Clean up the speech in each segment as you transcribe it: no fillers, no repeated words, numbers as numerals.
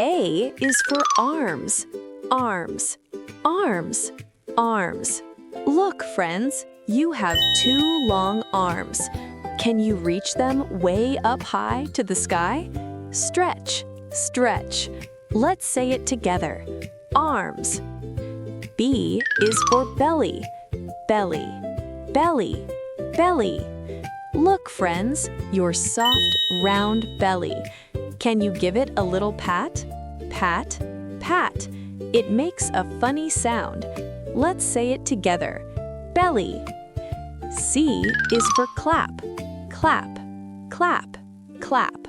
A is for arms. Arms, arms, arms. Look, friends, you have 2 long arms. Can you reach them way up high to the sky? Stretch, stretch. Let's say it together. Arms. B is for belly. Belly, belly, belly. Look, friends, your soft, round belly. Can you give it a little pat? Pat, pat. It makes a funny sound. Let's say it together. Belly. C is for clap. Clap, clap, clap.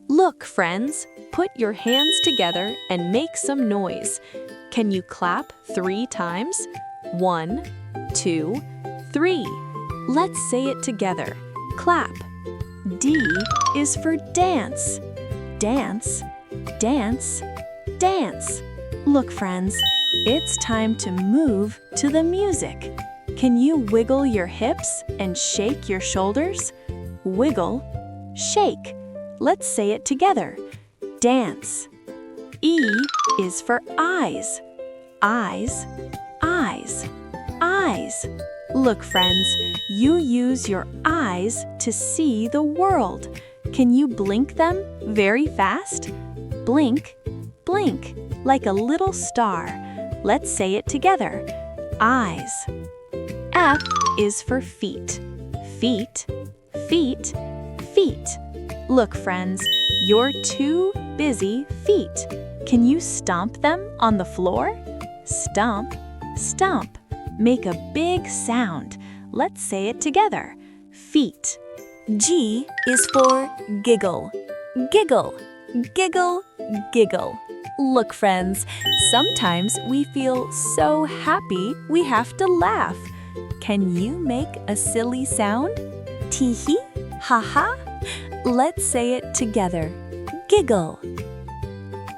Look, friends, put your hands together and make some noise. Can you clap 3 times? 1, 2, 3. Let's say it together. Clap. D is for dance. Dance, dance, dance. Look, friends, it's time to move to the music. Can you wiggle your hips and shake your shoulders? Wiggle, shake. Let's say it together. Dance. E is for eyes. Eyes, eyes, eyes. Look, friends, you use your eyes to see the world. Can you blink them very fast? Blink, blink, like a little star. Let's say it together. Eyes. F is for feet. Feet, feet, feet. Look, friends, your 2 busy feet. Can you stomp them on the floor? Stomp, stomp. Make a big sound. Let's say it together. Feet. G is for giggle. Giggle, giggle, giggle. Look, friends, sometimes we feel so happy we have to laugh. Can you make a silly sound? Tee-hee, ha-ha. Let's say it together. Giggle.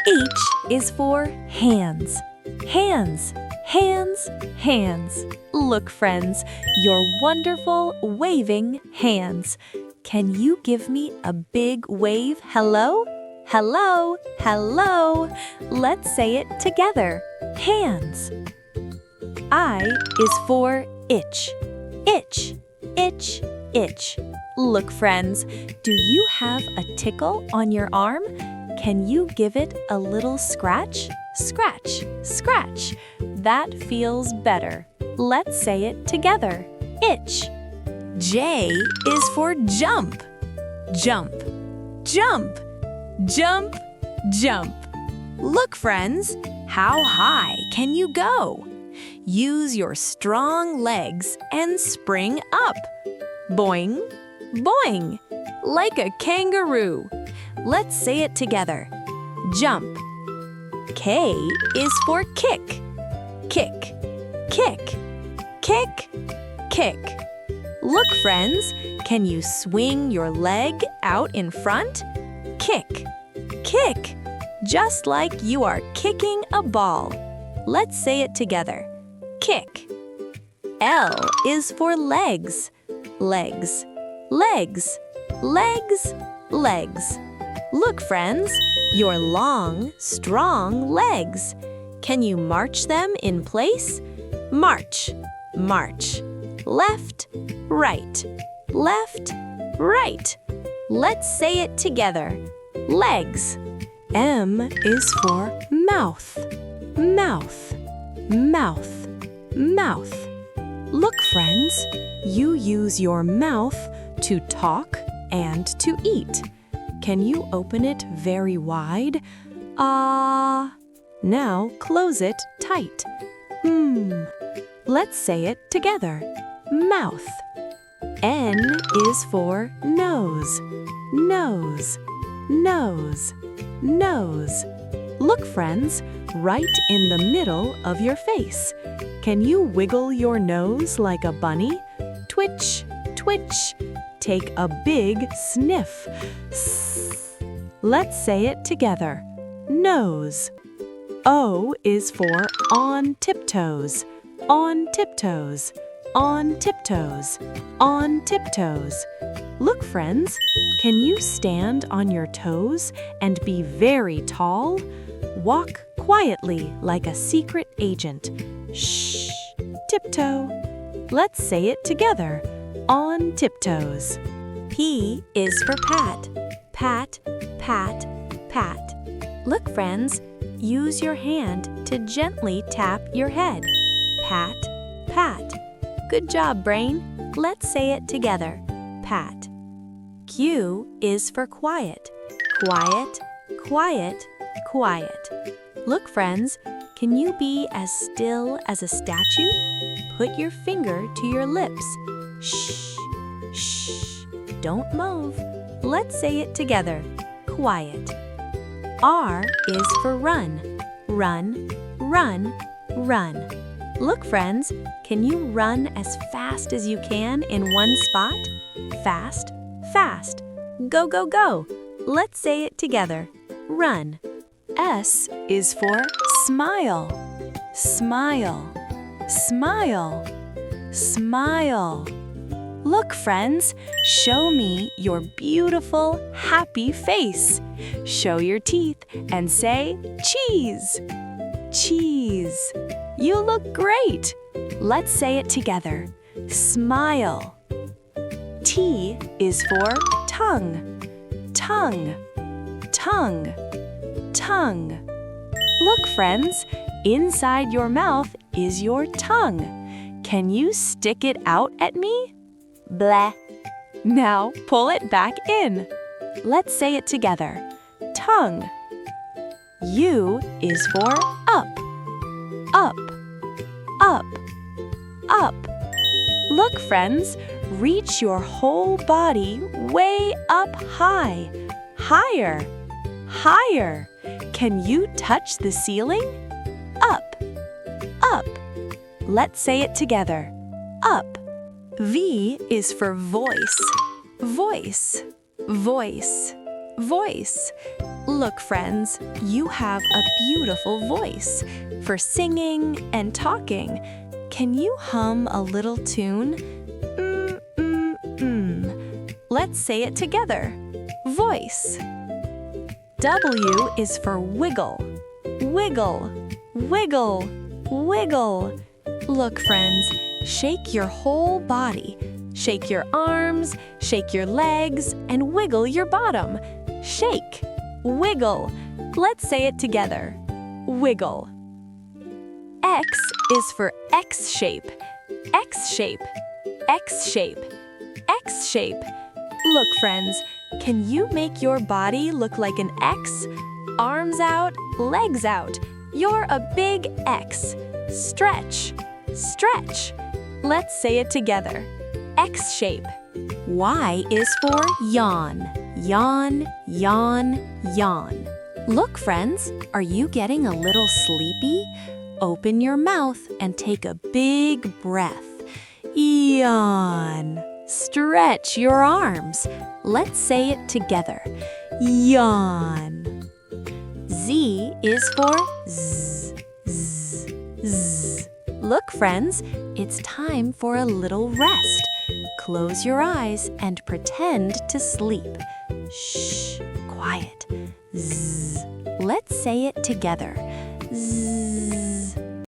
H is for hands. Hands, hands, hands. Look, friends, your wonderful waving hands. Can you give me a big wave hello? Hello, hello. Let's say it together. Hands. I is for itch. Itch, itch, itch. Look, friends, do you have a tickle on your arm? Can you give it a little scratch? Scratch, scratch. That feels better. Let's say it together. Itch. J is for jump. Jump, jump, jump, jump. Look, friends, how high can you go? Use your strong legs and spring up. Boing, boing, like a kangaroo. Let's say it together. Jump. K is for kick. Kick, kick, kick, kick. Look, friends, can you swing your leg out in front? Kick, kick, just like you are kicking a ball. Let's say it together. Kick. L is for legs. Legs, legs, legs, legs. Look, friends, your long, strong legs. Can you march them in place? March, march. Left, right, left, right. Let's say it together. Legs. M is for mouth. Mouth, mouth, mouth. Look, friends, you use your mouth to talk and to eat. Can you open it very wide? Ah. Now close it tight. Let's say it together. Mouth. N is for nose. Nose, nose, nose. Look, friends, right in the middle of your face. Can you wiggle your nose like a bunny? Twitch, twitch. Take a big sniff. Let's say it together. Nose. O is for on tiptoes. On tiptoes. On tiptoes. On tiptoes. Look, friends, Can you stand on your toes and be very tall? Walk quietly like a secret agent. Shh, tiptoe. Let's say it together. On tiptoes. P is for pat. Pat, pat, pat. Look, friends, use your hand to gently tap your head. Pat, pat. Good job, brain. Let's say it together. Pat. Q is for quiet. Quiet, quiet, quiet. Look, friends, can you be as still as a statue? Put your finger to your lips. Shh, shh. Don't move. Let's say it together. Quiet. R is for run. Run, run, run. Look, friends, can you run as fast as you can in one spot? Fast, fast. Go, go, go. Let's say it together. Run. S is for smile. Smile, smile, smile. Look, friends, show me your beautiful, happy face. Show your teeth and say cheese. Cheese. You look great. Let's say it together. Smile. T is for tongue. Tongue, tongue, tongue. Look, friends, inside your mouth is your tongue. Can you stick it out at me? Bleh. Now pull it back in. Let's say it together. Tongue. U is for up. Up, up, up. Look, friends, reach your whole body way up high. Higher, higher. Can you touch the ceiling? Up, up. Let's say it together. Up. V is for voice. Voice, voice, voice. Look, friends, you have a beautiful voice for singing and talking. Can you hum a little tune? Let's say it together. Voice. W is for wiggle. Wiggle, wiggle, wiggle. Look, friends, shake your whole body. Shake your arms, shake your legs, and wiggle your bottom. Shake, wiggle. Let's say it together. Wiggle. X is for X shape. X shape, X shape, X shape. Look, friends, can you make your body look like an X? Arms out, legs out. You're a big X. Stretch, stretch. Let's say it together. X shape. Y is for yawn. Yawn, yawn, yawn. Look, friends, are you getting a little sleepy? Open your mouth and take a big breath. Yawn. Stretch your arms. Let's say it together. Yawn. Z is for z, z, z. Look, friends, it's time for a little rest. Close your eyes and pretend to sleep. Shh, quiet. Z. Let's say it together. Z.